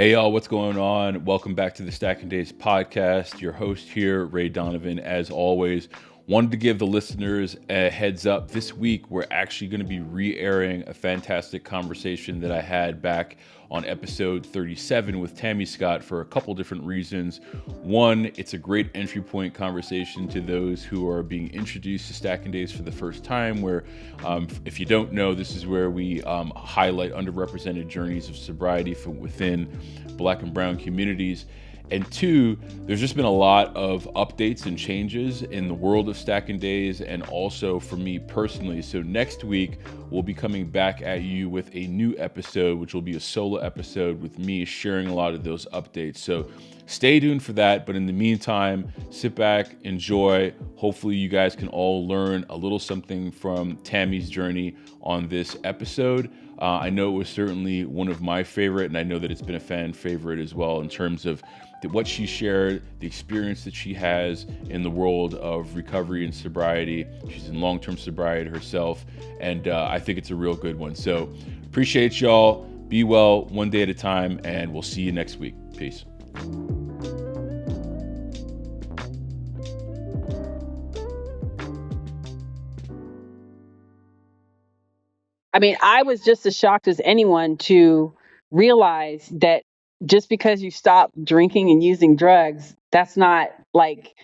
Hey y'all, what's going on? Welcome back to the Stacking Days podcast. Your host here, Ray Donovan, as always. Wanted to give the listeners a heads up. This week, we're actually going to be re-airing a fantastic conversation that I had back on episode 37 with Tammi Scott for a couple different reasons. One, it's a great entry point conversation to those who are being introduced to Stacking Days for the first time, where if you don't know, this is where we highlight underrepresented journeys of sobriety from within Black and Brown communities. And two, there's just been a lot of updates and changes in the world of Stacking Days and also for me personally. So next week, we'll be coming back at you with a new episode, which will be a solo episode with me sharing a lot of those updates. So stay tuned for that. But in the meantime, sit back, enjoy. Hopefully you guys can all learn a little something from Tammy's journey on this episode. I know it was certainly one of my favorite, and I know that it's been a fan favorite as well in terms of what she shared, the experience that she has in the world of recovery and sobriety. She's in long-term sobriety herself, and I think it's a real good one. So appreciate y'all. Be well, one day at a time, and we'll see you next week. Peace. I mean, I was just as shocked as anyone to realize that just because you stop drinking and using drugs, that's not like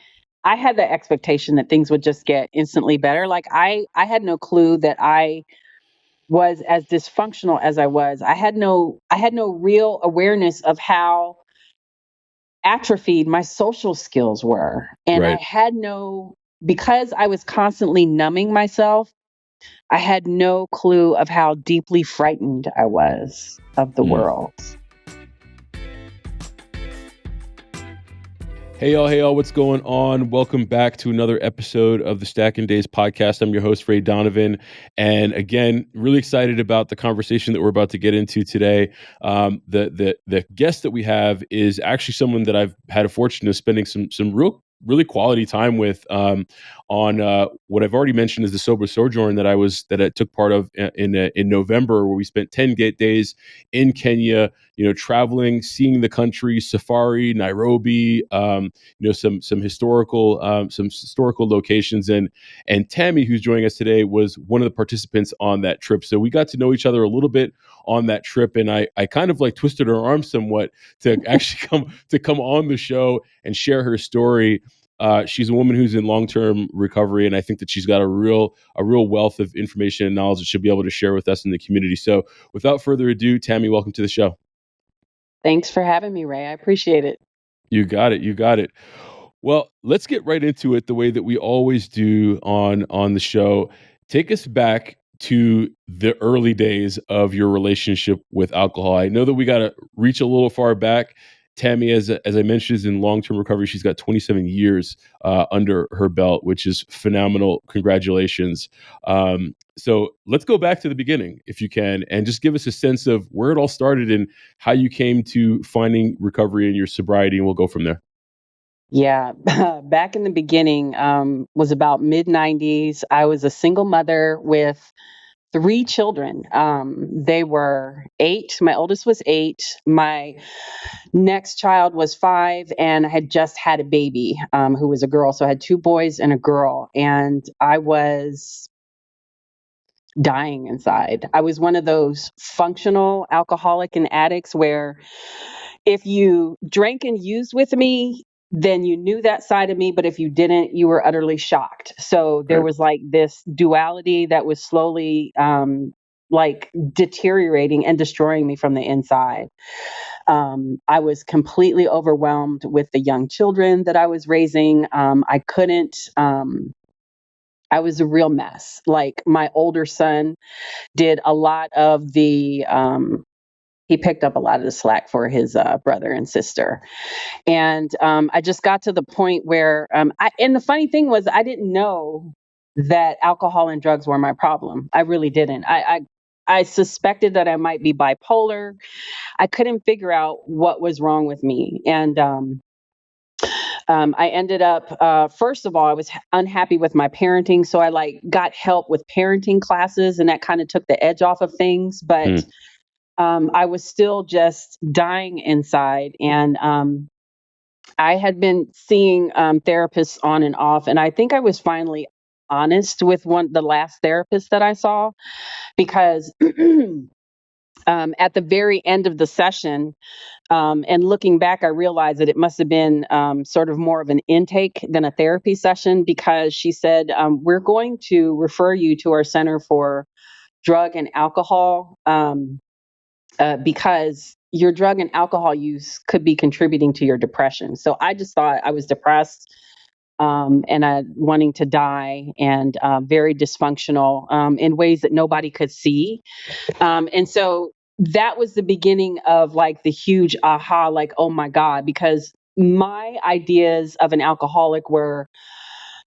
I had the expectation that things would just get instantly better. Like I had no clue that I was as dysfunctional as I was. I had no real awareness of how atrophied my social skills were. And I Right. had no because I was constantly numbing myself, I had no clue of how deeply frightened I was of the world. Hey y'all, what's going on? Welcome back to another episode of the Stacking Days podcast. I'm your host, Ray Donovan. And again, really excited about the conversation that we're about to get into today. The guest that we have is actually someone that I've had a fortune of spending some really quality time with on what I've already mentioned is the sober sojourn that I took part of in November, where we spent 10 days in Kenya, traveling, seeing the country, safari, Nairobi, some historical locations, and Tammi, who's joining us today, was one of the participants on that trip. So we got to know each other a little bit on that trip, and I kind of like twisted her arm somewhat to actually come on the show and share her story. She's a woman who's in long-term recovery, and I think that she's got a real wealth of information and knowledge that she'll be able to share with us in the community. So without further ado, Tammi, welcome to the show. Thanks for having me, Ray. I appreciate it. You got it. Well, let's get right into it the way that we always do on the show. Take us back to the early days of your relationship with alcohol. I know that we got to reach a little far back. Tammi, as I mentioned, is in long-term recovery. She's got 27 years under her belt, which is phenomenal. Congratulations. So let's go back to the beginning, if you can, and just give us a sense of where it all started and how you came to finding recovery in your sobriety, and we'll go from there. Yeah, back in the beginning was about mid 90s. I was a single mother with 3 children. They were 8. My oldest was 8. My next child was 5, and I had just had a baby who was a girl. So I had 2 boys and a girl, and I was dying inside. I was one of those functional alcoholic and addicts where if you drank and used with me, then you knew that side of me, but if you didn't, you were utterly shocked. So there Right. was like this duality that was slowly like deteriorating and destroying me from the inside. I was completely overwhelmed with the young children that I was raising. I couldn't. I was a real mess. Like my older son did a lot of the he picked up a lot of the slack for his brother and sister. And I just got to the point where and the funny thing was I didn't know that alcohol and drugs were my problem. I really didn't. I suspected that I might be bipolar. I couldn't figure out what was wrong with me. And I ended up, first of all, I was unhappy with my parenting. So I like got help with parenting classes, and that kind of took the edge off of things. But I was still just dying inside. And I had been seeing therapists on and off. And I think I was finally honest with the last therapist that I saw, because at the very end of the session, and looking back, I realized that it must have been sort of more of an intake than a therapy session, because she said, we're going to refer you to our Center for Drug and Alcohol, because your drug and alcohol use could be contributing to your depression. So I just thought I was depressed, and wanting to die, and very dysfunctional in ways that nobody could see. And so that was the beginning of like the huge aha, like, oh my God, because my ideas of an alcoholic were,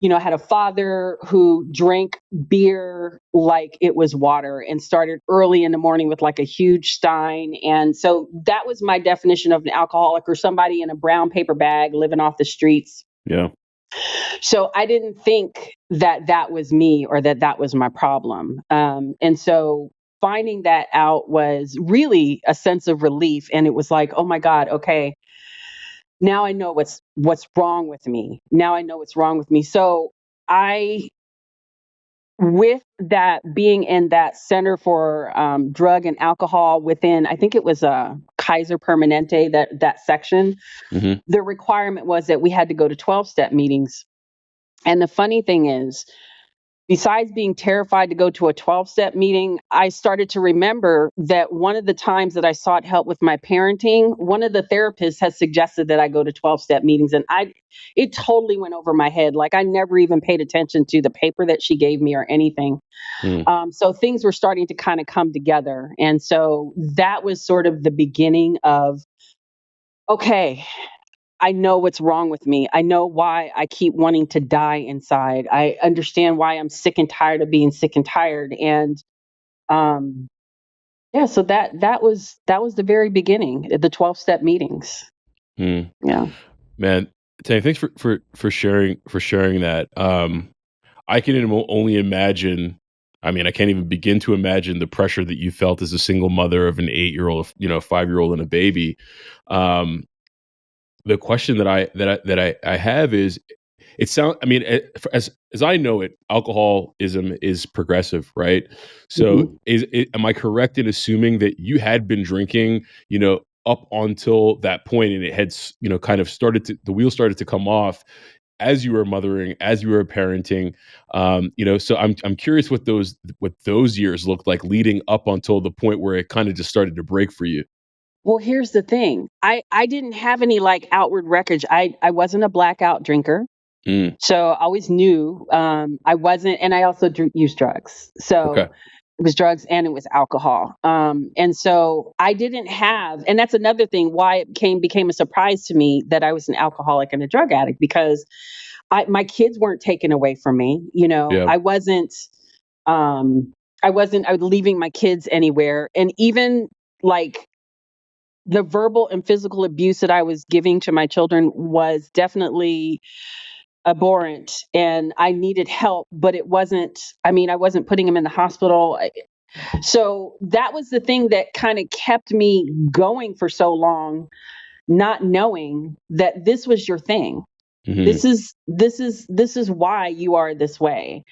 I had a father who drank beer like it was water and started early in the morning with like a huge stein. And so that was my definition of an alcoholic, or somebody in a brown paper bag living off the streets. Yeah. So I didn't think that that was me, or that that was my problem. And so finding that out was really a sense of relief. And it was like, oh my God, okay, now I know what's wrong with me. Now I know what's wrong with me. So I, with that, being in that Center for Drug and Alcohol within, I think it was Kaiser Permanente, that section, Hmm. the requirement was that we had to go to 12-step meetings. And the funny thing is, besides being terrified to go to a 12-step meeting, I started to remember that one of the times that I sought help with my parenting, one of the therapists has suggested that I go to 12-step meetings. And it totally went over my head. Like, I never even paid attention to the paper that she gave me or anything. Mm. So things were starting to kind of come together. And so that was sort of the beginning of, okay, I know what's wrong with me. I know why I keep wanting to die inside. I understand why I'm sick and tired of being sick and tired. And um, yeah, so that was the very beginning, the 12-step meetings. Mm. Yeah. Man, Tammy, thanks for sharing that. I can only imagine. I mean, I can't even begin to imagine the pressure that you felt as a single mother of an 8-year-old, 5-year-old, and a baby. Um, the question that I have is, it sounds. I mean, as I know it, alcoholism is progressive, right? So, Mhm. am I correct in assuming that you had been drinking, up until that point, and it had, kind of the wheel started to come off as you were mothering, as you were parenting? So I'm curious what those years looked like leading up until the point where it kind of just started to break for you. Well, here's the thing. I didn't have any like outward wreckage. I wasn't a blackout drinker. Mm, So I always knew I wasn't, and I also used drugs. okay. So it was drugs and it was alcohol. And so I didn't have, and that's another thing why it became a surprise to me that I was an alcoholic and a drug addict, because my kids weren't taken away from me. Yeah. Um, I was leaving my kids anywhere, and even like the verbal and physical abuse that I was giving to my children was definitely abhorrent, and I needed help, but it wasn't, I mean, I wasn't putting him in the hospital. So that was the thing that kind of kept me going for so long, not knowing that this was your thing. Hmm. This is why you are this way.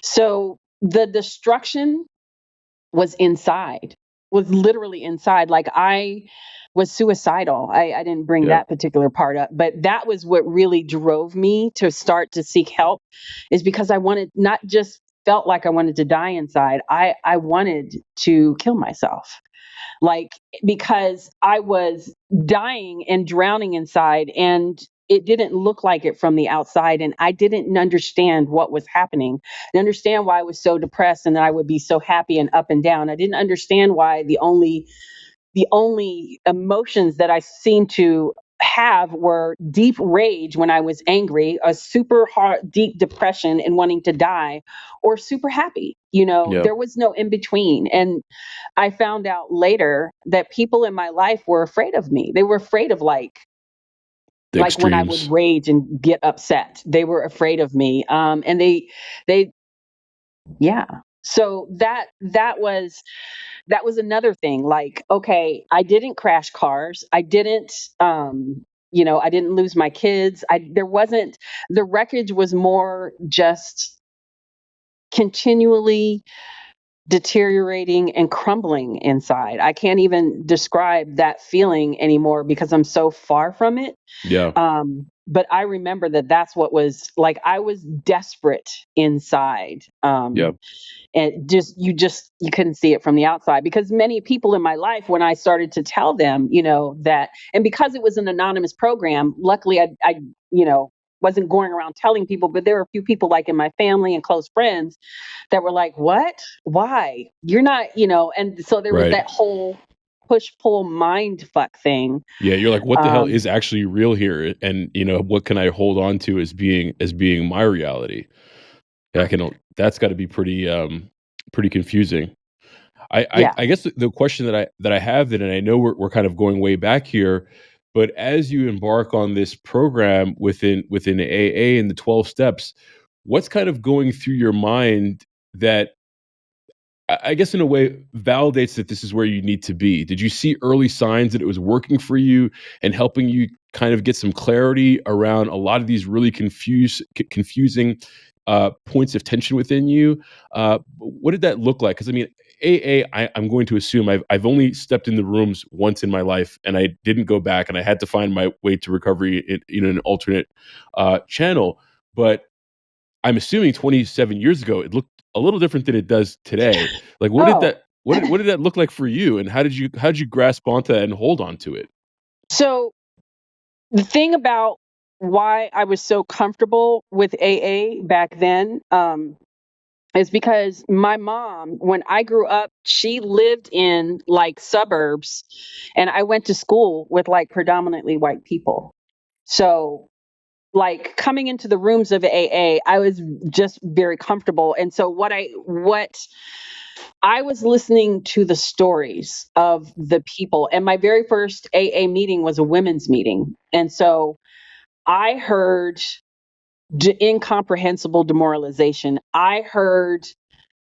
So the destruction was inside, was literally inside. Like, I was suicidal. I didn't bring Yeah. that particular part up, but that was what really drove me to start to seek help, is because I wanted, not just felt like I wanted to die inside. I wanted to kill myself. Like, because I was dying and drowning inside, and it didn't look like it from the outside, and I didn't understand what was happening. I didn't understand why I was so depressed and then I would be so happy and up and down. I didn't understand why the only emotions that I seemed to have were deep rage when I was angry, a super hard, deep depression and wanting to die, or super happy. Yeah. There was no in between. And I found out later that people in my life were afraid of me. They were afraid of The like when I would extremes. rage and get upset. They were afraid of me. And they, yeah. So that was another thing. Like, okay, I didn't crash cars. I didn't, I didn't lose my kids. There wasn't, the wreckage was more just continually deteriorating and crumbling inside. I can't even describe that feeling anymore because I'm so far from it. Yeah. But I remember that that's what was like, I was desperate inside. Yeah. And you couldn't see it from the outside, because many people in my life, when I started to tell them, that, and because it was an anonymous program, luckily I wasn't going around telling people, but there were a few people like in my family and close friends that were like, what, why, you're not, and so there was Right. that whole push pull mind fuck thing. Yeah, you're like, what the hell um is actually real here? And what can I hold on to as being my reality? Yeah, that's got to be pretty confusing. yeah. I guess the question that I have then, and I know we're kind of going way back here, but as you embark on this program within AA and the 12 steps, what's kind of going through your mind that I guess in a way validates that this is where you need to be? Did you see early signs that it was working for you and helping you kind of get some clarity around a lot of these really confusing points of tension within you? What did that look like? Because I mean, I'm going to assume I've only stepped in the rooms once in my life, and I didn't go back, and I had to find my way to recovery in an alternate channel. But I'm assuming 27 years ago, it looked a little different than it does today. Like, Oh, what did that look like for you, and how did you grasp onto that and hold on to it? so the thing about why I was so comfortable with AA back then, is because my mom, when I grew up, she lived in like suburbs, and I went to school with like predominantly white people. So, like, coming into the rooms of AA, I was just very comfortable. And so what I was listening to the stories of the people, and my very first AA meeting was a women's meeting. And so I heard incomprehensible demoralization. I heard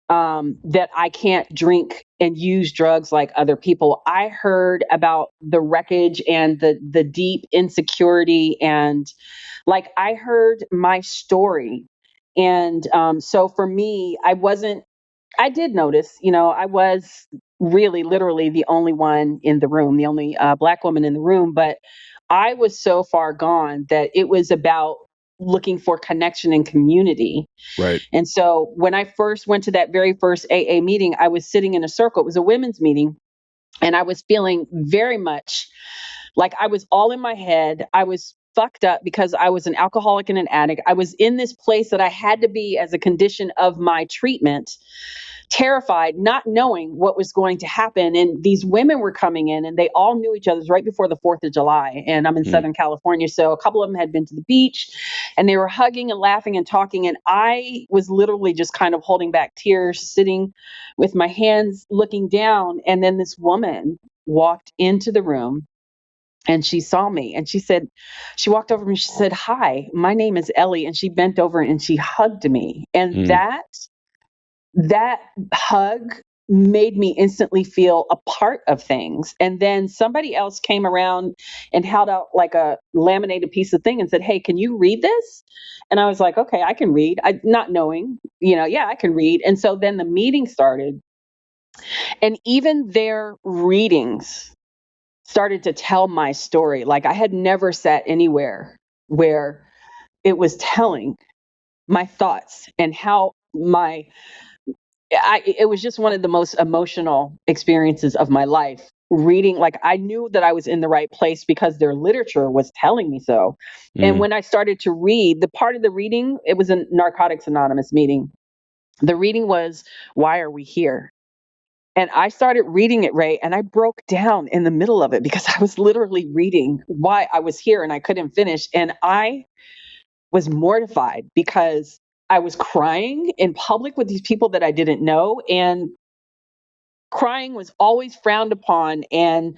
that I can't drink and use drugs like other people. I heard about the wreckage and the deep insecurity, and like I heard my story. And so for me, I did notice, I was really literally the only one in the room, the only Black woman in the room, but I was so far gone that it was about looking for connection and community. Right. And so when I first went to that very first AA meeting, I was sitting in a circle. It was a women's meeting. And I was feeling very much like I was all in my head. I was fucked up because I was an alcoholic and an addict. I was in this place that I had to be as a condition of my treatment, terrified, not knowing what was going to happen. And these women were coming in, and they all knew each other. It was right before the 4th of July. And I'm in Mm, Southern California. So a couple of them had been to the beach, and they were hugging and laughing and talking. And I was literally just kind of holding back tears, sitting with my hands looking down. And then this woman walked into the room, and she saw me, and she walked over and she said, "Hi, my name is Ellie." And she bent over and she hugged me. And mm, that hug made me instantly feel a part of things. And then somebody else came around and held out like a laminated piece of thing and said, "Hey, can you read this?" And I was like, "Okay, I can read." I not knowing, yeah, I can read. And so then the meeting started, and even their readings started to tell my story. Like, I had never sat anywhere where it was telling my thoughts and how it was just one of the most emotional experiences of my life. Reading, like, I knew that I was in the right place because their literature was telling me so. And mm, when I started to read, the part of the reading, it was a Narcotics Anonymous meeting. The reading was, "Why are we here?" And I started reading it, Ray, and I broke down in the middle of it because I was literally reading why I was here and I couldn't finish. And I was mortified because I was crying in public with these people that I didn't know. And crying was always frowned upon, and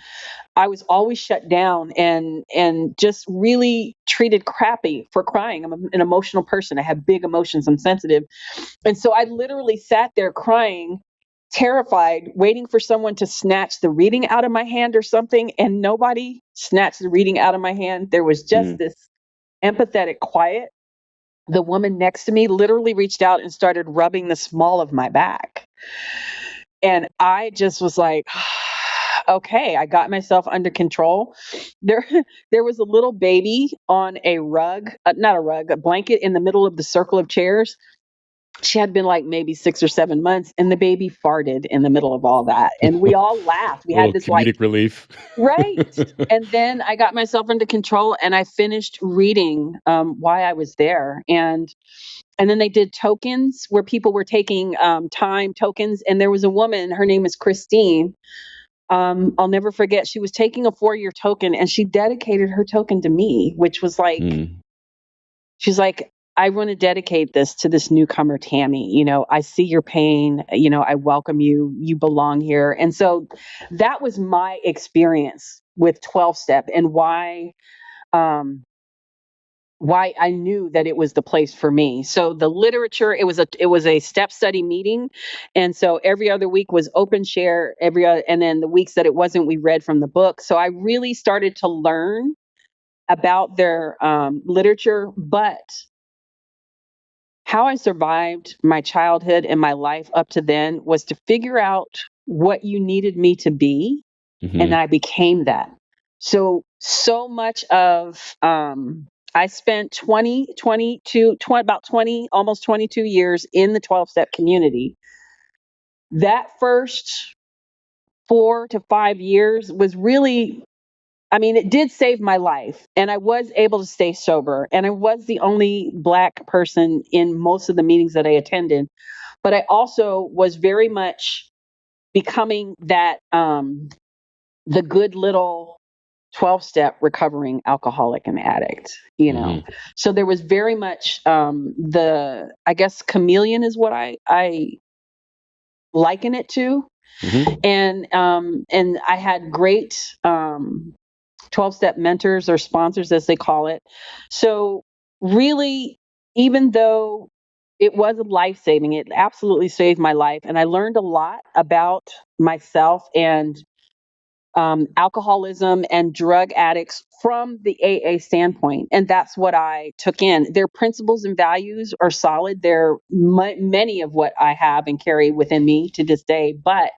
I was always shut down and just really treated crappy for crying. I'm an emotional person. I have big emotions. I'm sensitive. And so I literally sat there crying, terrified, waiting for someone to snatch the reading out of my hand or something, and nobody snatched the reading out of my hand. There was just Mm. this empathetic quiet. The woman next to me literally reached out and started rubbing the small of my back. And I just was like, okay, I got myself under control. There, there was a little baby on a rug, not a rug, a blanket in the middle of the circle of chairs. She had been like maybe 6 or 7 months, and the baby farted in the middle of all that. And we all laughed. We A had little this like, comedic relief. right. And then I got myself under control and I finished reading why I was there. And then they did tokens where people were taking time tokens. And there was a woman, her name is Christine. I'll never forget. She was taking a 4-year token and she dedicated her token to me, which was like, Mm. she's like, I want to dedicate this to this newcomer, Tammi. You know, I see your pain. You know, I welcome you. You belong here. And so that was my experience with 12 step and um, why I knew that it was the place for me. So the literature, it was a step study meeting, and so every other week was open share. And then the weeks that it wasn't, we read from the book. So I really started to learn about their literature, but how I survived my childhood and my life up to then was to figure out what you needed me to be, and Hmm. I became that. So much of I spent 20, about 20, almost 22 years in the 12 step community. That first 4 to 5 years was really, I mean, it did save my life, and I was able to stay sober, and I was the only Black person in most of the meetings that I attended. But I also was very much becoming that the good little 12 step recovering alcoholic and addict, you know. Hmm. So there was very much the, I guess, chameleon is what I liken it to. Hmm. And I had great 12 step mentors or sponsors, as they call it. So really, even though it wasn't life saving, it absolutely saved my life, and I learned a lot about myself and alcoholism and drug addicts from the AA standpoint. And that's what I took in. Their principles and values are solid. They're many of what I have and carry within me to this day, but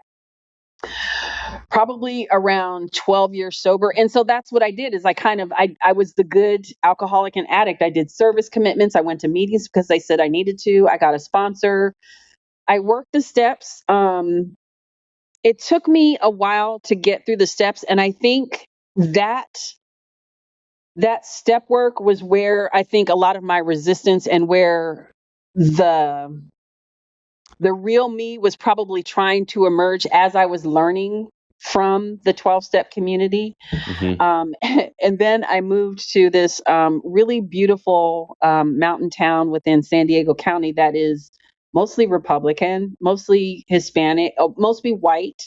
probably around 12 years sober. And so that's what I did is I was the good alcoholic and addict. I did service commitments. I went to meetings because they said I needed to. I got a sponsor. I worked the steps. It took me a while to get through the steps, and I think that that step work was where I think a lot of my resistance and where the the real me was probably trying to emerge as I was learning from the 12 step community. Hmm. And then I moved to this really beautiful mountain town within San Diego County that is mostly Republican, mostly Hispanic, mostly white,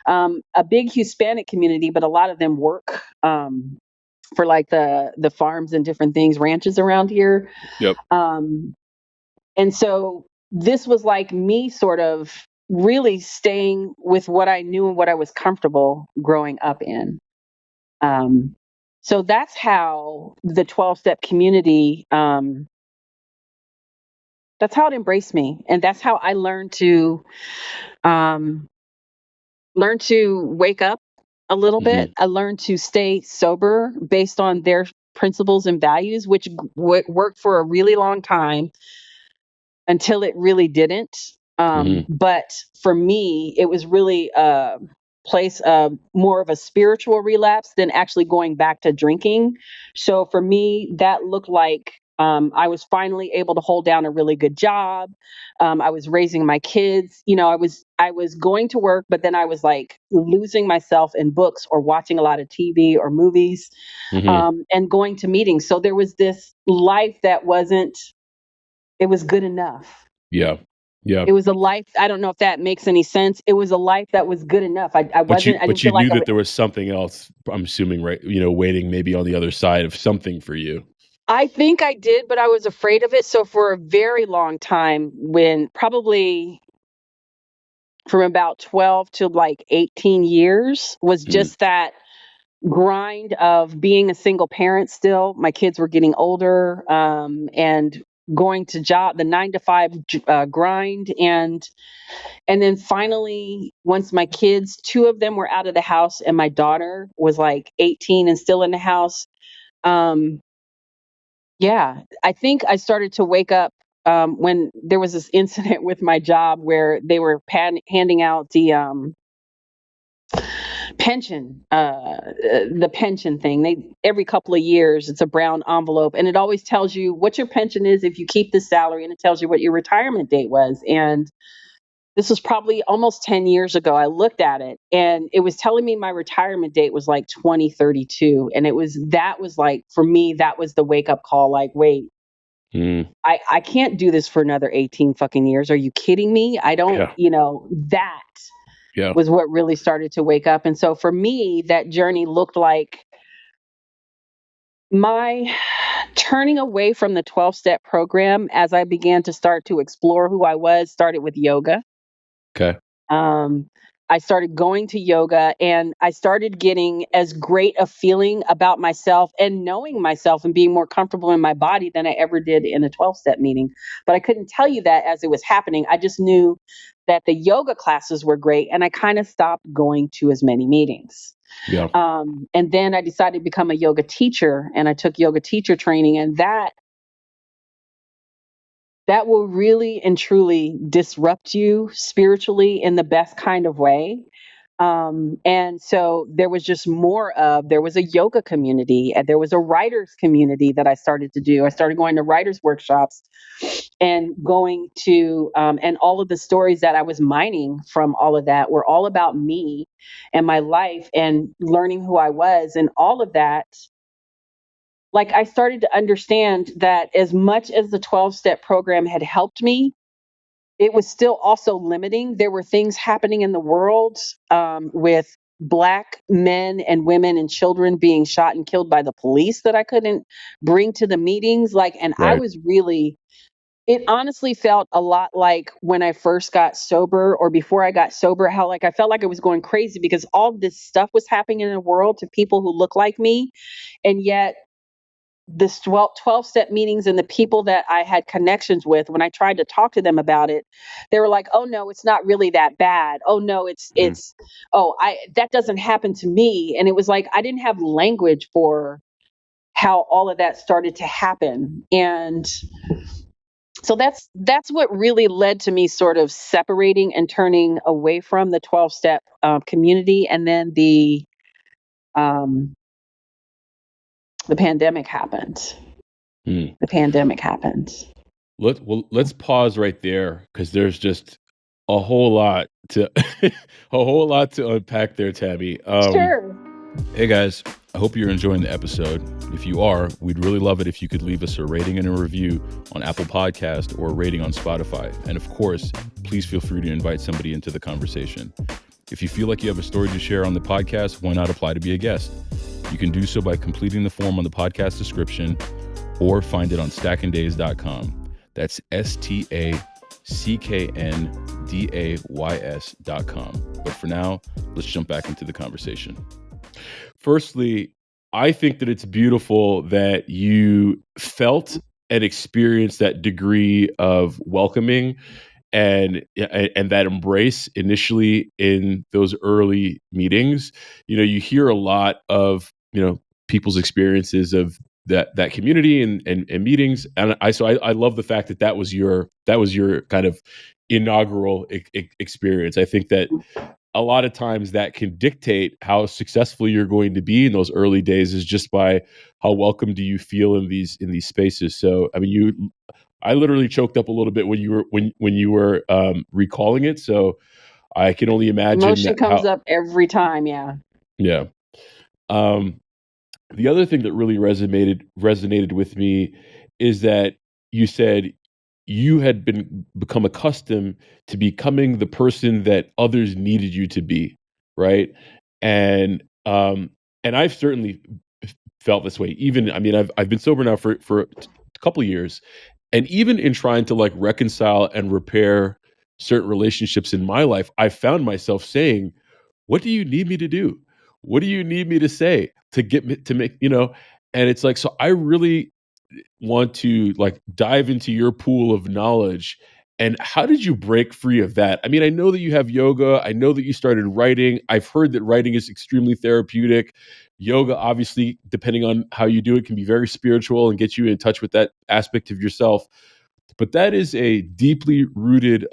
a big Hispanic community, but a lot of them work for like the farms and different things, ranches around here. Yep. Um, and so this was like me sort of really staying with what I knew and what I was comfortable growing up in. Um, so that's how the 12 step community, that's how it embraced me. And that's how I um, learned to wake up a little bit. Hmm. I learned to stay sober based on their principles and values, which worked for a really long time until it really didn't. Hmm. But for me, it was really a place of more of a spiritual relapse than actually going back to drinking. So for me, that looked like I was finally able to hold down a really good job. I was raising my kids. You know, I was going to work, but then I was like losing myself in books or watching a lot of TV or movies, Hmm. and going to meetings. So there was this life that wasn't, it was good enough. Yeah. Yeah. It was a life. I don't know if that makes any sense. It was a life that was good enough. I But wasn't. I didn't you feel like knew that there was something else, I'm assuming, right? Waiting maybe on the other side of something for you. I think I did, but I was afraid of it. So for a very long time, when probably from about 12 to like 18 years, was Mm, just that grind of being a single parent still. My kids were getting older, and going to job, the 9 to 5 grind. And then finally, once my kids, two of them were out of the house and my daughter was like 18 and still in the house. Um, yeah, I think I started to wake up when there was this incident with my job where they were handing out the pension thing. They every couple of years, it's a brown envelope, and it always tells you what your pension is if you keep this salary, and it tells you what your retirement date was. And this was probably almost 10 years ago. I looked at it and it was telling me my retirement date was like 2032. And that was like, for me, that was the wake up call. Like, wait, mm, I can't do this for another 18 fucking years. Are you kidding me? I don't, yeah. that Yeah. was what really started to wake up. And so for me, that journey looked like my turning away from the 12-step program as I began to start to explore who I was, started with yoga. Okay. Um, I started going to yoga and I started getting as great a feeling about myself and knowing myself and being more comfortable in my body than I ever did in a 12-step meeting. But I couldn't tell you that as it was happening. I just knew that the yoga classes were great and I kind of stopped going to as many meetings. Yeah. And then I decided to become a yoga teacher and I took yoga teacher training, and that will really and truly disrupt you spiritually in the best kind of way. And so there was a yoga community and there was a writers community that I started to do. I started going to writers workshops and going to, and all of the stories that I was mining from all of that were all about me and my life and learning who I was, and all of that. Like, I started to understand that as much as the 12-step program had helped me, it was still also limiting. There were things happening in the world, with Black men and women and children being shot and killed by the police, that I couldn't bring to the meetings. Like, and I Right. was really, it honestly felt a lot like when I first got sober or before I got sober, how like I felt like I was going crazy because all this stuff was happening in the world to people who look like me. And yet, this 12-step meetings and the people that I had connections with, when I tried to talk to them about it, they were like, "Oh no, it's not really that bad. Oh no, Mm, I that doesn't happen to me." And it was like I didn't have language for how all of that started to happen. And so that's what really led to me sort of separating and turning away from the 12-step community. And then um, the pandemic happened. mm. The pandemic happened. Let's pause right there because there's just a whole lot to a whole lot to unpack there, Tammy. Sure. Hey guys, I hope you're enjoying the episode. If you are, we'd really love it if you could leave us a rating and a review on Apple Podcast or a rating on Spotify. And of course, please feel free to invite somebody into the conversation. If you feel like you have a story to share on the podcast, why not apply to be a guest? You can do so by completing the form on the podcast description or find it on stackanddays.com. That's stacknday's.com. But for now, let's jump back into the conversation. Firstly, I think that it's beautiful that you felt and experienced that degree of welcoming and that embrace initially in those early meetings. You hear a lot of people's experiences of that community and meetings, and I love the fact that was your kind of inaugural experience. I think that a lot of times that can dictate how successful you're going to be in those early days, is just by how welcome do you feel in these spaces. So I mean, I literally choked up a little bit when you were recalling it. So I can only imagine Emotion that comes up every time, yeah. yeah. Um, the other thing that really resonated with me is that you said you had become accustomed to becoming the person that others needed you to be, right? And and I've certainly felt this way. Even, I mean, I've been sober now for a couple of years, and even in trying to like reconcile and repair certain relationships in my life, I found myself saying, "What do you need me to do? What do you need me to say to get me to make, you know?" And it's like, so I really want to like dive into your pool of knowledge. And how did you break free of that? I mean, I know that you have yoga. I know that you started writing. I've heard that writing is extremely therapeutic. Yoga, obviously, depending on how you do it, can be very spiritual and get you in touch with that aspect of yourself. But that is a deeply rooted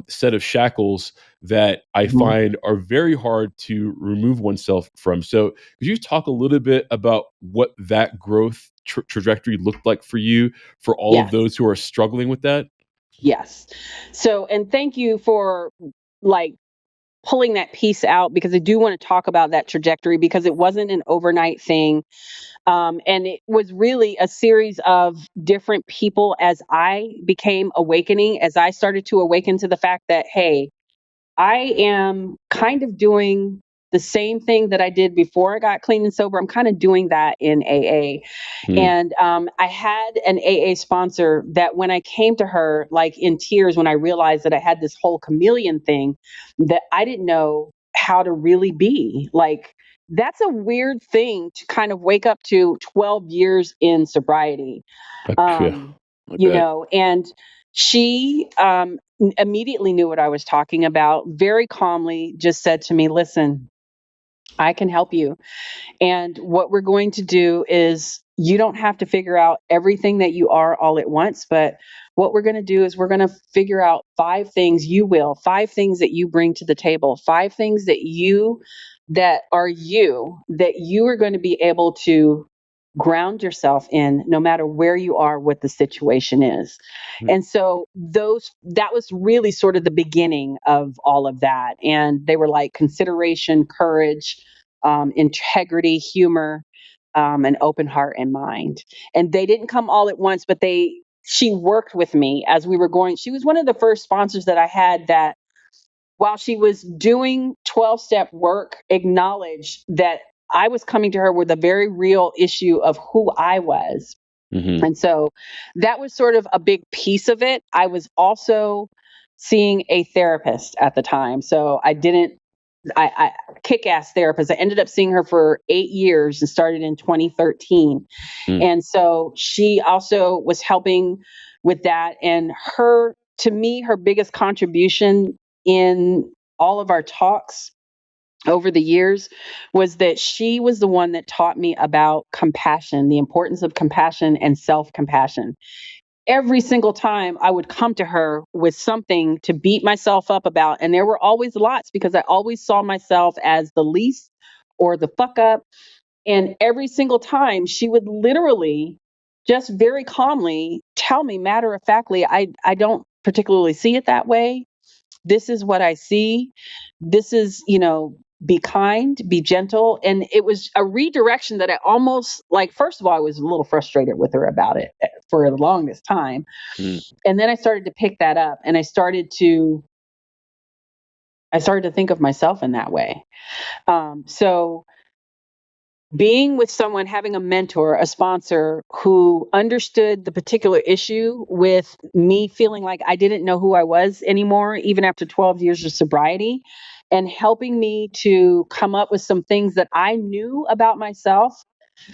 set of shackles that I Mhm. find are very hard to remove oneself from. So, could you talk a little bit about what that growth trajectory looked like for you, for all of Yes. those who are struggling with that? Yes. So, and thank you for like pulling that piece out, because I do want to talk about that trajectory, because it wasn't an overnight thing. And it was really a series of different people as I became awakening, as I started to awaken to the fact that, hey, I am kind of doing the same thing that I did before I got clean and sober. I'm kind of doing that in AA. Mm, And I had an AA sponsor that when I came to her, like in tears, when I realized that I had this whole chameleon thing that I didn't know how to really be. Like, that's a weird thing to kind of wake up to 12 years in sobriety. yeah, Um, I bet. and she immediately knew what I was talking about, very calmly just said to me, listen, I can help you. And what we're going to do is, you don't have to figure out everything that you are all at once, but what we're going to do is we're going to figure out five things that you bring to the table, five things that are that you are going to be able to ground yourself in, no matter where you are, what the situation is. Mm, And so that was really sort of the beginning of all of that. And they were like consideration, courage, integrity, humor, an open heart and mind. And they didn't come all at once, but she worked with me as we were going. She was one of the first sponsors that I had that, while she was doing 12-step work, acknowledged that I was coming to her with a very real issue of who I was. mhm, And so that was sort of a big piece of it. I was also seeing a therapist at the time. So I kick-ass therapist. I ended up seeing her for 8 years and started in 2013. mm, And so she also was helping with that. And to me, her biggest contribution in all of our talks over the years was that she was the one that taught me about compassion, the importance of compassion and self compassion. Every single time I would come to her with something to beat myself up about, and there were always lots, because I always saw myself as the least or the fuck up. And every single time she would literally just very calmly tell me, matter of factly, I don't particularly see it that way. This is what I see. This is, be kind, be gentle. And it was a redirection that I almost like. First of all, I was a little frustrated with her about it for the longest time. mm, And then I started to pick that up, and I started to think of myself in that way. So being with someone, having a mentor, a sponsor who understood the particular issue with me feeling like I didn't know who I was anymore, even after 12 years of sobriety, and helping me to come up with some things that I knew about myself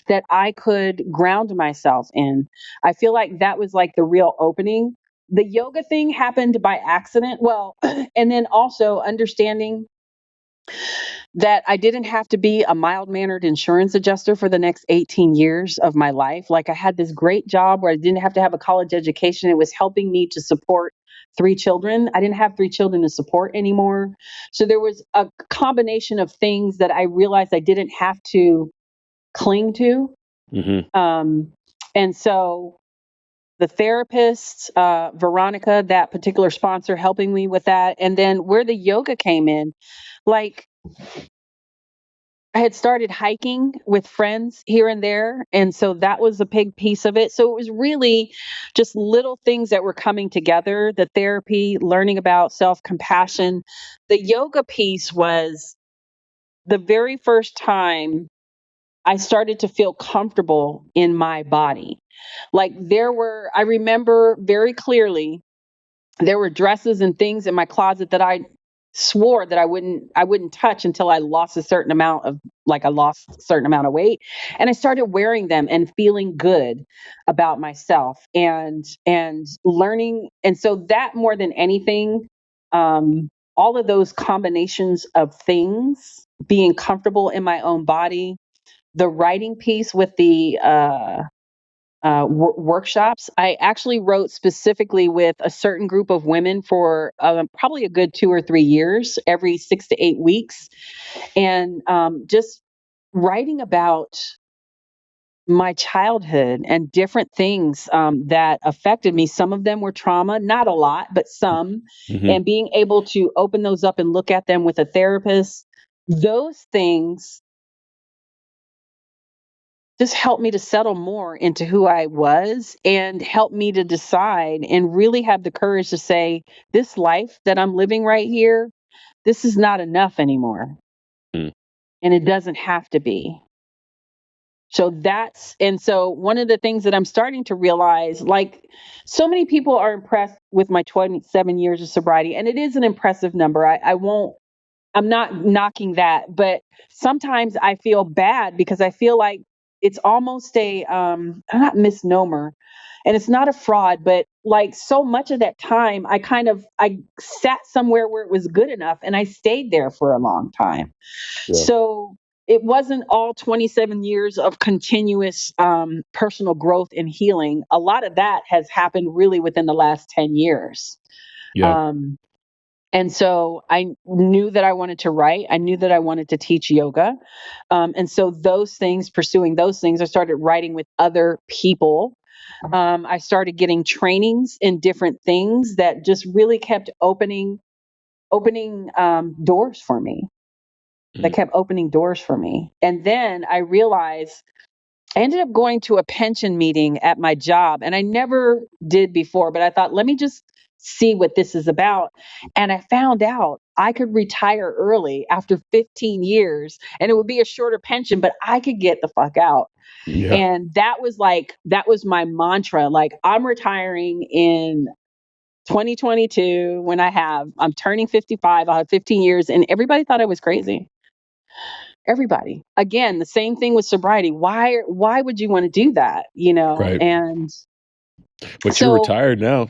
that I could ground myself in. I feel like that was like the real opening. The yoga thing happened by accident. Well, and then also understanding that I didn't have to be a mild mannered insurance adjuster for the next 18 years of my life. Like, I had this great job where I didn't have to have a college education. It was helping me to support 3 children. I didn't have 3 children to support anymore. So there was a combination of things that I realized I didn't have to cling to. mhm. Um, and so the therapist, Veronica, that particular sponsor, helping me with that. And then where the yoga came in, like, I had started hiking with friends here and there. And so that was a big piece of it. So it was really just little things that were coming together, the therapy, learning about self compassion. The yoga piece was the very first time I started to feel comfortable in my body. Like I remember very clearly, there were dresses and things in my closet that I swore that I wouldn't touch until I lost a certain amount of I lost a certain amount of weight, and I started wearing them and feeling good about myself and learning. And so that, more than anything, all of those combinations of things, being comfortable in my own body, the writing piece with the workshops. I actually wrote specifically with a certain group of women for probably a good 2 or 3 years, every 6 to 8 weeks, and just writing about my childhood and different things that affected me. Some of them were trauma, not a lot, but some, Hmm. and being able to open those up and look at them with a therapist. Those things just helped me to settle more into who I was and helped me to decide and really have the courage to say, this life that I'm living right here, this is not enough anymore. Mm. And it doesn't have to be. So one of the things that I'm starting to realize, so many people are impressed with my 27 years of sobriety, and it is an impressive number. I'm not knocking that, but sometimes I feel bad because I feel like it's almost a not misnomer, and it's not a fraud, but like so much of that time I sat somewhere where it was good enough and I stayed there for a long time. Yeah. So it wasn't all 27 years of continuous personal growth and healing. A lot of that has happened really within the last 10 years. Yeah. Um, and so I knew that I wanted to write. I knew that I wanted to teach yoga. And so pursuing those things, I started writing with other people. I started getting trainings in different things that just really kept opening doors for me. That Mm. kept opening doors for me. And then I realized I ended up going to a pension meeting at my job, and I never did before, but I thought, let me just see what this is about. And I found out I could retire early after 15 years, and it would be a shorter pension, but I could get the fuck out. Yeah. And that was my mantra. Like, I'm retiring in 2022 when I'm turning 55, I'll have 15 years. And everybody thought I was crazy. Everybody. Again, the same thing with sobriety. Why would you want to do that? Right. And But you're so retired now.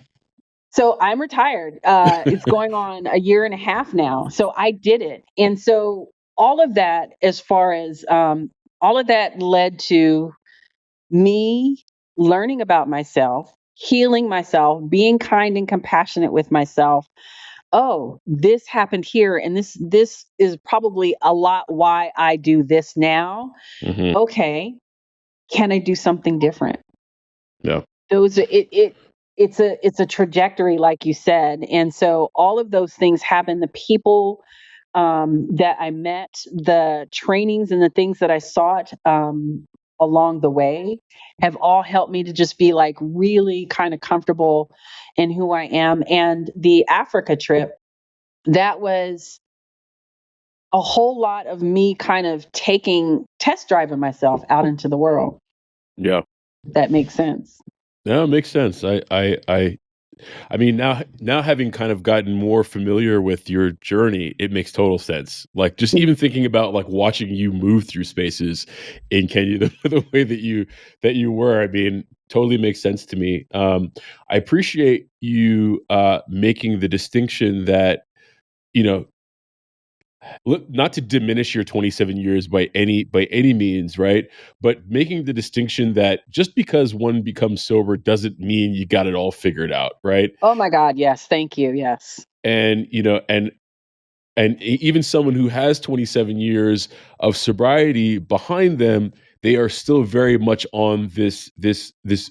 so I'm retired. It's going on a year and a half now. So I did it. And so all of that, as far as all of that led to me learning about myself, healing myself, being kind and compassionate with myself. Oh, this happened here, and this is probably a lot why I do this now. Hmm. Okay, can I do something different? Yeah. Those it's a trajectory, like you said. And so all of those things happen. The people that I met, the trainings and the things that I sought along the way have all helped me to just be like really kind of comfortable in who I am. And the Africa trip, that was a whole lot of me kind of test driving myself out into the world. Yeah. If that makes sense. No, it makes sense. I mean, now having kind of gotten more familiar with your journey, it makes total sense. Like, just even thinking about like watching you move through spaces in Kenya, the way that you were, I mean, totally makes sense to me. I appreciate you making the distinction that, you know, look, not to diminish your 27 years by any means, right? But making the distinction that just because one becomes sober doesn't mean you got it all figured out, right? Oh my God, yes. Thank you. Yes. And even someone who has 27 years of sobriety behind them, they are still very much on this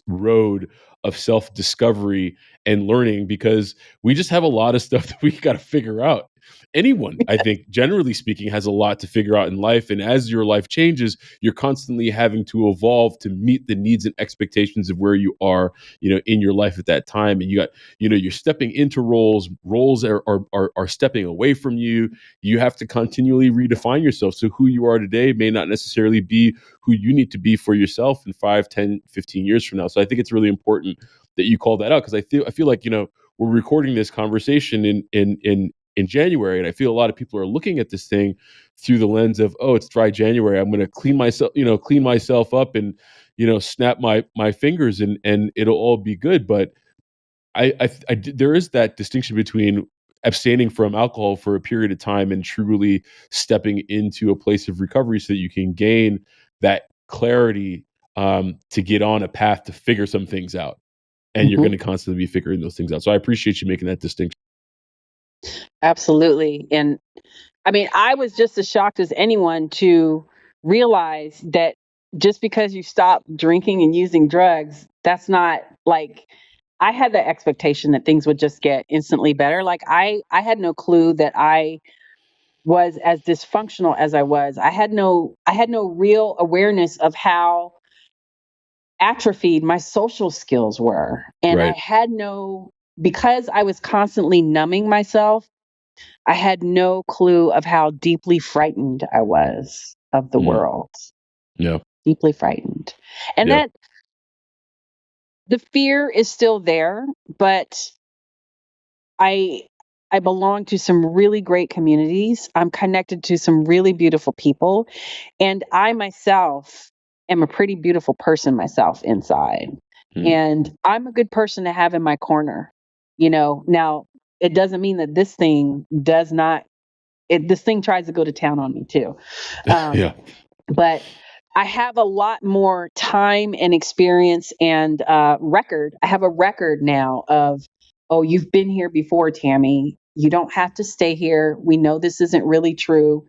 road of self-discovery and learning, because we just have a lot of stuff that we got to figure out. anyone, I think, generally speaking, has a lot to figure out in life. And as your life changes, you're constantly having to evolve to meet the needs and expectations of where you are, in your life at that time. And you got, you're stepping into roles are stepping away from you. You have to continually redefine yourself. So who you are today may not necessarily be who you need to be for yourself in 5, 10, 15 years from now. So I think it's really important that you call that out, because I feel like, we're recording this conversation in January, and I feel a lot of people are looking at this thing through the lens of, oh, it's dry January, I'm going to clean myself up and snap my fingers and it'll all be good. But there is that distinction between abstaining from alcohol for a period of time and truly stepping into a place of recovery so that you can gain that clarity, to get on a path to figure some things out. And you're going to constantly be figuring those things out. So I appreciate you making that distinction. Absolutely. And I mean, I was just as shocked as anyone to realize that just because you stop drinking and using drugs, that's not like, I had the expectation that things would just get instantly better. Like I had no clue that I was as dysfunctional as I was. I had no real awareness of how atrophied my social skills were. And I Right. had no, because I was constantly numbing myself, I had no clue of how deeply frightened I was of the Mm. world. Yeah. Deeply frightened. And Yeah. that the fear is still there, but I I belong to some really great communities. I'm connected to some really beautiful people, and I myself am a pretty beautiful person myself inside. Mm. And I'm a good person to have in my corner. Now it doesn't mean that this thing tries to go to town on me too. Um, Yeah. but I have a lot more time and experience and record. I have a record now of, oh, you've been here before, Tammi. You don't have to stay here. We know this isn't really true,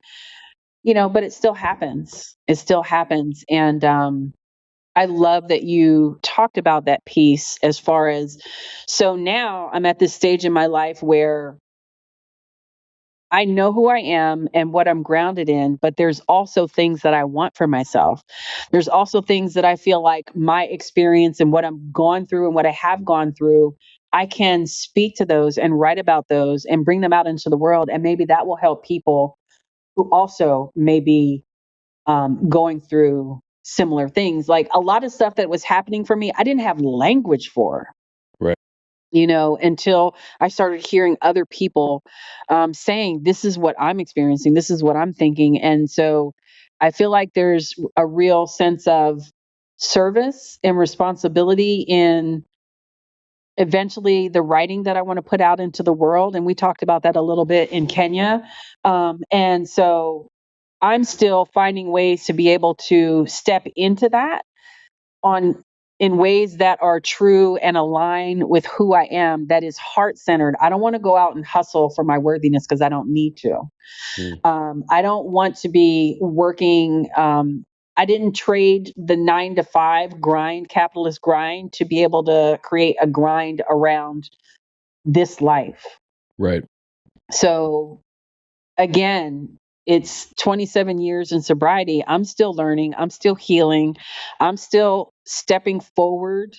but it still happens. It still happens. And I love that you talked about that piece as far as, so now I'm at this stage in my life where I know who I am and what I'm grounded in, but there's also things that I want for myself. There's also things that I feel like my experience and what I'm going through and what I have gone through, I can speak to those and write about those and bring them out into the world. And maybe that will help people who also may be going through similar things. Like a lot of stuff that was happening for me, I didn't have language for, Right. until I started hearing other people saying, this is what I'm experiencing, this is what I'm thinking. And so I feel like there's a real sense of service and responsibility in eventually the writing that I want to put out into the world. And we talked about that a little bit in Kenya. And so I'm still finding ways to be able to step into that on in ways that are true and align with who I am, that is heart centered. I don't want to go out and hustle for my worthiness because I don't need to. Mm. I don't want to be working. I didn't trade the 9 to 5 grind, capitalist grind, to be able to create a grind around this life. Right. So again, it's 27 years in sobriety. I'm still learning. I'm still healing. I'm still stepping forward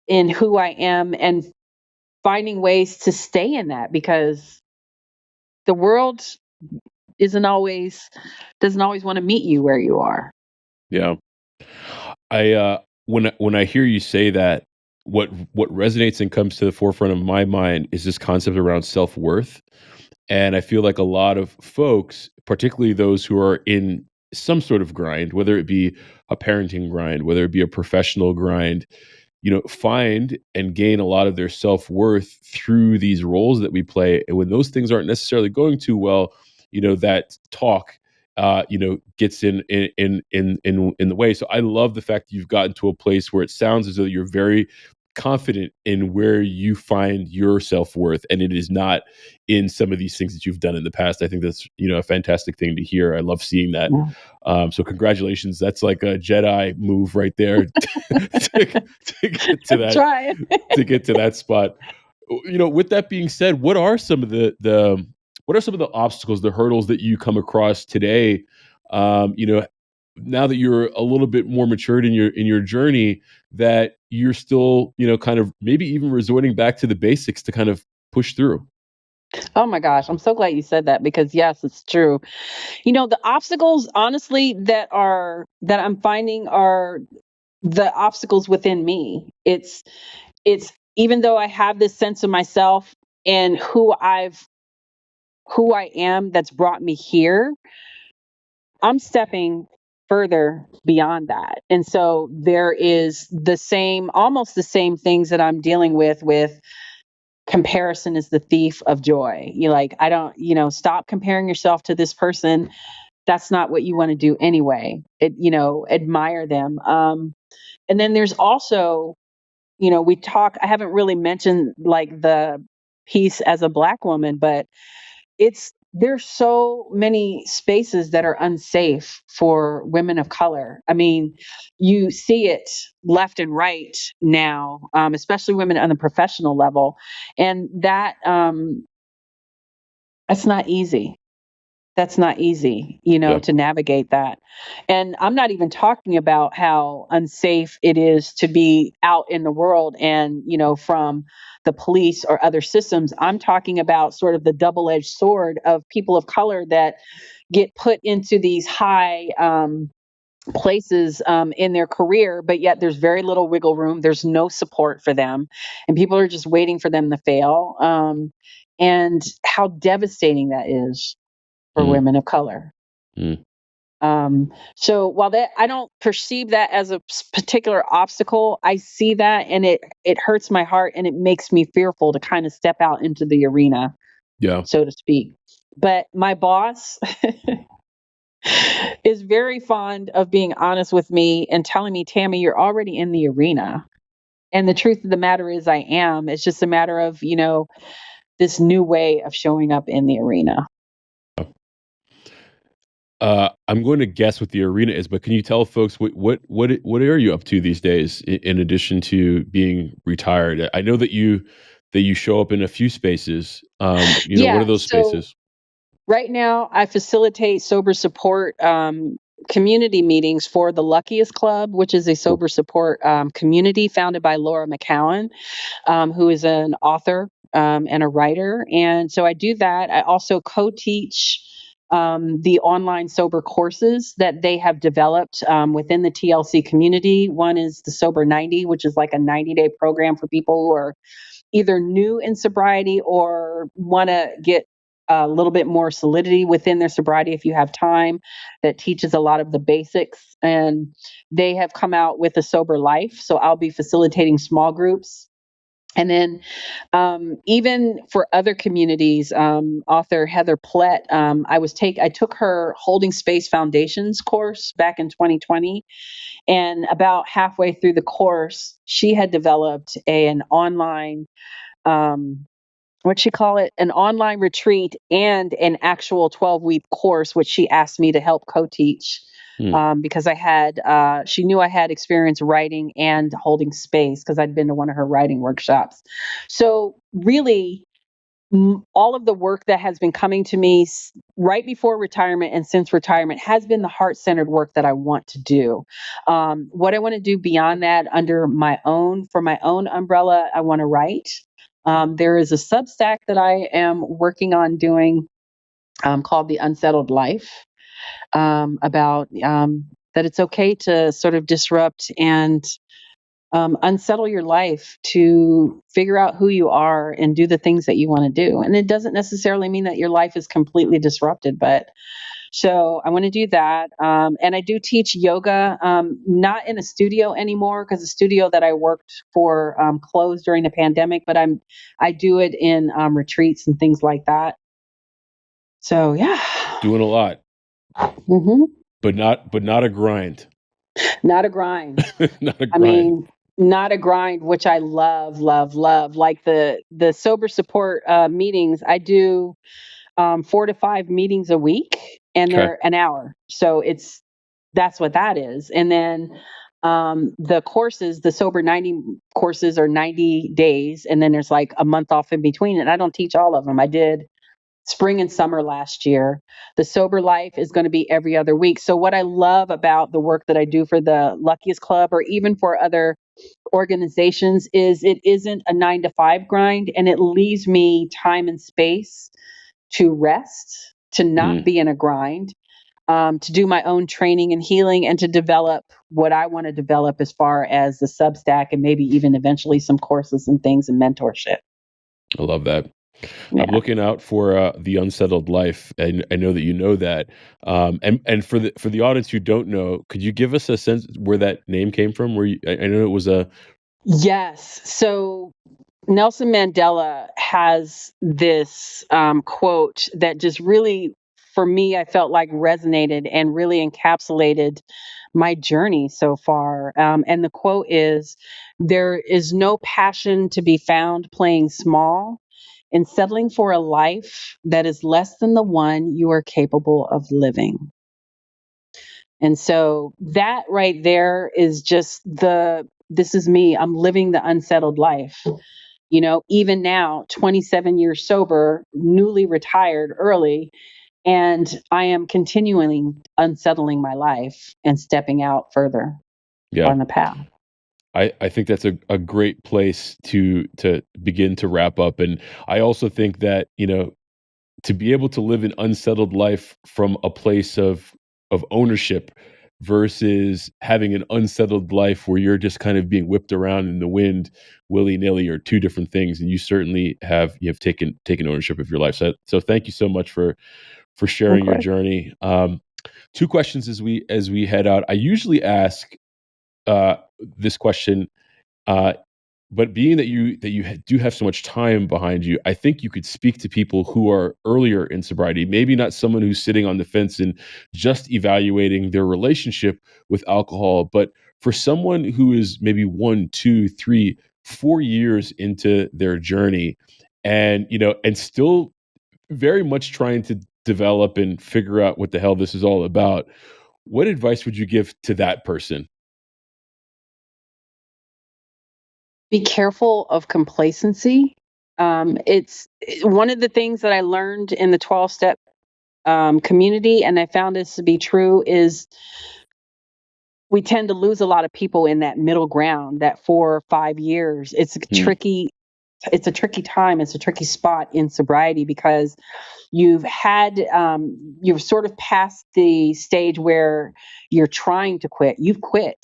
in who I am and finding ways to stay in that, because the world isn't always doesn't always want to meet you where you are. Yeah. When I hear you say that, what resonates and comes to the forefront of my mind is this concept around self-worth. And I feel like a lot of folks, particularly those who are in some sort of grind, whether it be a parenting grind, whether it be a professional grind, find and gain a lot of their self-worth through these roles that we play. And when those things aren't necessarily going too well, that talk gets in the way. So I love the fact that you've gotten to a place where it sounds as though you're very confident in where you find your self-worth, and it is not in some of these things that you've done in the past. I think that's a fantastic thing to hear. I love seeing that. Yeah. So congratulations. That's like a Jedi move right there to get to that Trying. to get to that spot. With that being said, what are some of the what are some of the obstacles, the hurdles that you come across today? You know, now that you're a little bit more matured in your journey, that you're still, you know, kind of maybe even resorting back to the basics to kind of push through. Oh my gosh, I'm so glad you said that because yes, it's true. The obstacles honestly that I'm finding are the obstacles within me. It's even though I have this sense of myself and who I am that's brought me here, I'm stepping further beyond that. And so there is almost the same things that I'm dealing with comparison is the thief of joy. You're like, I don't, stop comparing yourself to this person. That's not what you want to do anyway. Admire them. And then there's also, I haven't really mentioned like the piece as a Black woman, but there's so many spaces that are unsafe for women of color. I mean, you see it left and right now, especially women on the professional level, and that's not easy. That's not easy, Yeah. to navigate that. And I'm not even talking about how unsafe it is to be out in the world and, from the police or other systems. I'm talking about sort of the double edged sword of people of color that get put into these high places in their career, but yet there's very little wiggle room. There's no support for them, and people are just waiting for them to fail. And how devastating that is for Mm, women of color. mm, So while that I don't perceive that as a particular obstacle, I see that and it hurts my heart and it makes me fearful to kind of step out into the arena, yeah. so to speak. But my boss is very fond of being honest with me and telling me, Tammy, you're already in the arena. And the truth of the matter is I am. It's just a matter of, this new way of showing up in the arena. I'm going to guess what the arena is, but can you tell folks what are you up to these days in addition to being retired? I know that you show up in a few spaces. You know, what are Yeah. those So spaces? right now, I facilitate sober support community meetings for the Luckiest Club, which is a Cool. sober support community founded by Laura McCowan, who is an author and a writer. And so I do that. I also co teach the online sober courses that they have developed within the TLC community. One is the Sober 90, which is like a 90-day program for people who are either new in sobriety or want to get a little bit more solidity within their sobriety if you have time, that teaches a lot of the basics. And they have come out with a sober life. So I'll be facilitating small groups. And then even for other communities, author Heather Plett, I took her Holding Space Foundations course back in 2020, and about halfway through the course, she had developed an online what she call it, an online retreat and an actual 12-week course, which she asked me to help co-teach, Hmm. because she knew I had experience writing and holding space because I'd been to one of her writing workshops. So really, all of the work that has been coming to me right before retirement and since retirement has been the heart-centered work that I want to do. What I want to do beyond that, for my own umbrella, I want to write. There is a Substack that I am working on doing, called The Unsettled Life, about that it's okay to sort of disrupt and unsettle your life to figure out who you are and do the things that you want to do. And it doesn't necessarily mean that your life is completely disrupted, but so I want to do that. And I do teach yoga, not in a studio anymore because the studio that I worked for closed during the pandemic, but I do it in retreats and things like that. So yeah. Doing a lot, Hmm. but not a grind. Not a grind. Not a I grind. mean, not a grind, which I love, love, love. Like the sober support meetings, I do 4 to 5 meetings a week, and Okay. they're an hour. So that's what that is. And then the courses, the sober 90 courses, are 90 days, and then there's like a month off in between. And I don't teach all of them. I did spring and summer last year. The sober life is going to be every other week. So what I love about the work that I do for the Luckiest Club or even for other organizations is it isn't a 9 to 5 grind, and it leaves me time and space to rest, to not Mm, be in a grind, to do my own training and healing, and to develop what I want to develop as far as the Substack and maybe even eventually some courses and things and mentorship. I love that. I'm Yeah. looking out for the unsettled life, and I know that you know that. And for the audience who don't know, could you give us a sense where that name came from? Where I know it was a Yes. So Nelson Mandela has this quote that just really, for me, I felt like resonated and really encapsulated my journey so far. And the quote is, "There is no passion to be found playing small and settling for a life that is less than the one you are capable of living." And so that right there is just this is me. I'm living the unsettled life. Even now, 27 years sober, newly retired early, and I am continually unsettling my life and stepping out further yeah. on the path. I think that's a great place to begin to wrap up. And I also think that, to be able to live an unsettled life from a place of ownership versus having an unsettled life where you're just kind of being whipped around in the wind willy-nilly are two different things. And you certainly have taken ownership of your life. So thank you so much for Of sharing your course. journey. Two questions as we head out. I usually ask uh, this question, uh, but being that you do have so much time behind you, I think you could speak to people who are earlier in sobriety. Maybe not someone who's sitting on the fence and just evaluating their relationship with alcohol, but for someone who is maybe 1, 2, 3, 4 years into their journey, and still very much trying to develop and figure out what the hell this is all about. What advice would you give to that person? Be careful of complacency. It's one of the things that I learned in the 12-step community, and I found this to be true, is we tend to lose a lot of people in that middle ground, that 4 or 5 years. Hmm. It's a tricky time. It's a tricky spot in sobriety because you've sort of passed the stage where you're trying to quit. You've quit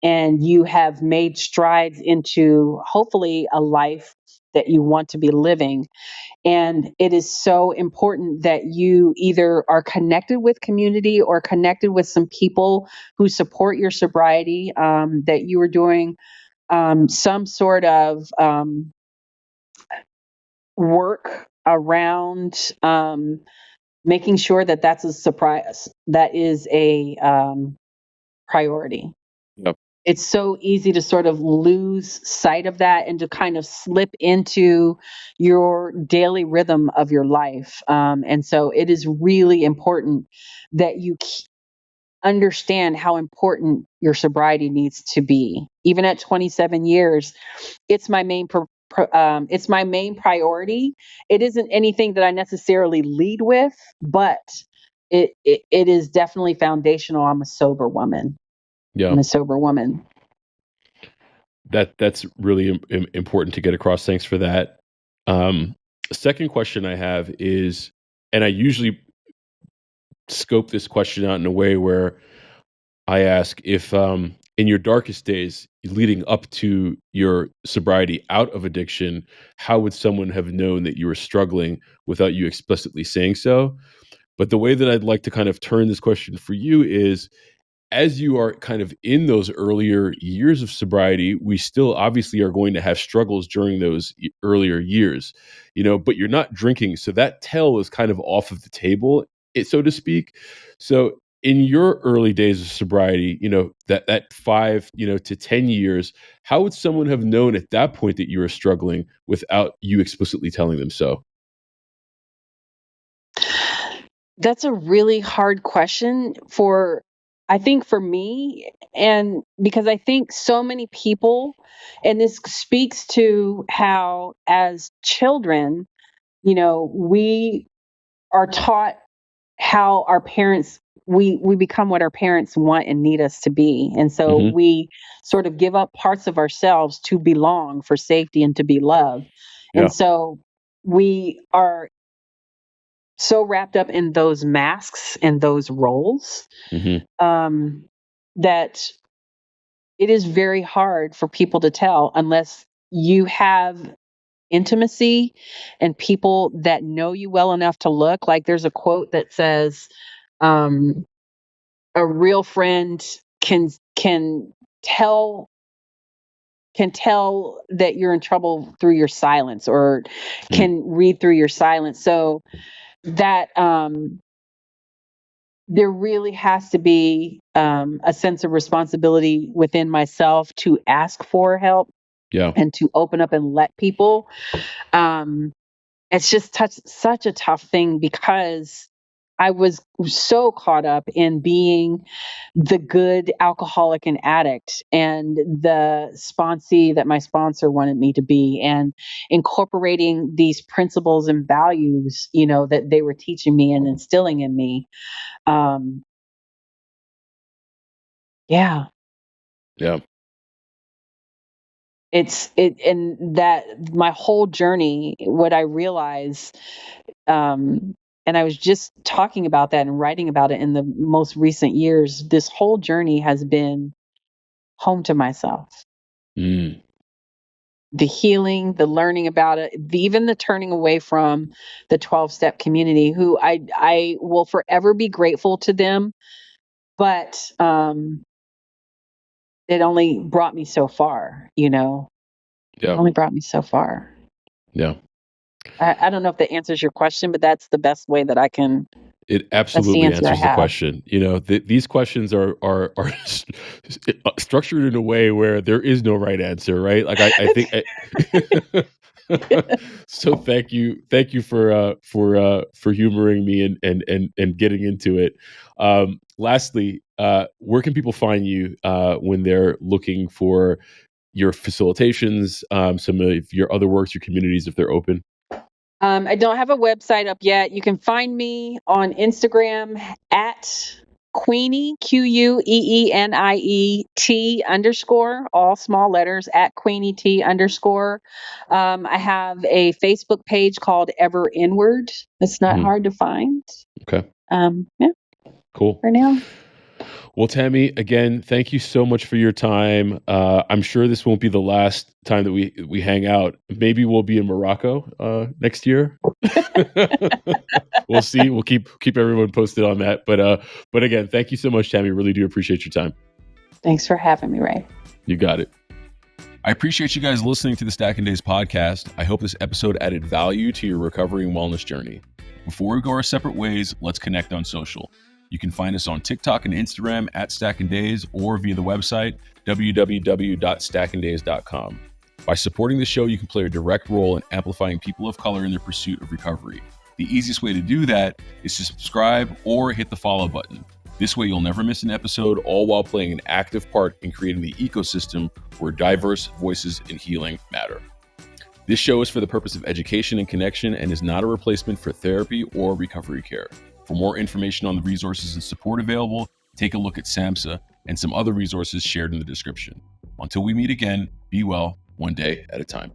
and you have made strides into hopefully a life that you want to be living. And it is so important that you either are connected with community or connected with some people who support your sobriety, that you are doing some sort of work around making sure that that's a surprise, that is a priority. Yep. It's so easy to sort of lose sight of that and to kind of slip into your daily rhythm of your life. And so it is really important that you understand how important your sobriety needs to be. Even at 27 years, it's my it's my main priority. It isn't anything that I necessarily lead with, but it is definitely foundational. I'm a sober woman. Yeah. I'm a sober woman. That's really important to get across. Thanks for that. Um, Second question I have is, and I usually scope this question out in a way where I ask if, in your darkest days leading up to your sobriety out of addiction, how would someone have known that you were struggling without you explicitly saying so? But the way that I'd like to kind of turn this question for you is, as you are kind of in those earlier years of sobriety, we still obviously are going to have struggles during those earlier years, but you're not drinking. So that tell is kind of off of the table, so to speak. So in your early days of sobriety, that 5, to 10 years, how would someone have known at that point that you were struggling without you explicitly telling them so? That's a really hard question for, I think, for me, and because I think so many people, and this speaks to how as children, we are taught how our parents we become what our parents want and need us to be. And so Hmm. we sort of give up parts of ourselves to belong, for safety, and to be loved. And Yeah. so we are so wrapped up in those masks and those roles, Hmm. um, that it is very hard for people to tell unless you have intimacy and people that know you well enough to look. Like, there's a quote that says, um, a real friend can tell can tell that you're in trouble through your silence, or Mm. can read through your silence. So that, there really has to be, a sense of responsibility within myself to ask for help Yeah. and to open up and let people. Um, it's just such a tough thing, because I was so caught up in being the good alcoholic and addict, and the sponsee that my sponsor wanted me to be, and incorporating these principles and values, that they were teaching me and instilling in me. Um, yeah, Yeah. and that my whole journey, what I realized, and I was just talking about that and writing about it in the most recent years. This whole journey has been home to myself. Mm. The healing, the learning about it, even the turning away from the 12-step community, who I will forever be grateful to them, but it only brought me so far, It Yeah. only brought me so far. Yeah. I don't know if that answers your question, but that's the best way that I can. It That's the absolutely answer I answers the have. question. These questions are structured in a way where there is no right answer, right? Like I think. So thank you for humoring me and getting into it. Lastly, where can people find you when they're looking for your facilitations, some of your other works, your communities, if they're open? I don't have a website up yet. You can find me on Instagram at Queenie, QUEENIET all small letters, at Queenie T_. I have a Facebook page called Ever Inward. It's not Mhm. hard to find. Okay, Yeah, cool. for now. Well, Tammi, again, thank you so much for your time. I'm sure this won't be the last time that we hang out. Maybe we'll be in Morocco next year. We'll see. We'll keep everyone posted on that. But again, thank you so much, Tammi. Really do appreciate your time. Thanks for having me, Ray. You got it. I appreciate you guys listening to the Stacking Days podcast. I hope this episode added value to your recovery and wellness journey. Before we go our separate ways, let's connect on social. You can find us on TikTok and Instagram at Stacking Days, or via the website www.stackingdays.com. By supporting the show, you can play a direct role in amplifying people of color in their pursuit of recovery. The easiest way to do that is to subscribe or hit the follow button. This way, you'll never miss an episode, all while playing an active part in creating the ecosystem where diverse voices in healing matter. This show is for the purpose of education and connection and is not a replacement for therapy or recovery care. For more information on the resources and support available, take a look at SAMHSA and some other resources shared in the description. Until we meet again, be well, one day at a time.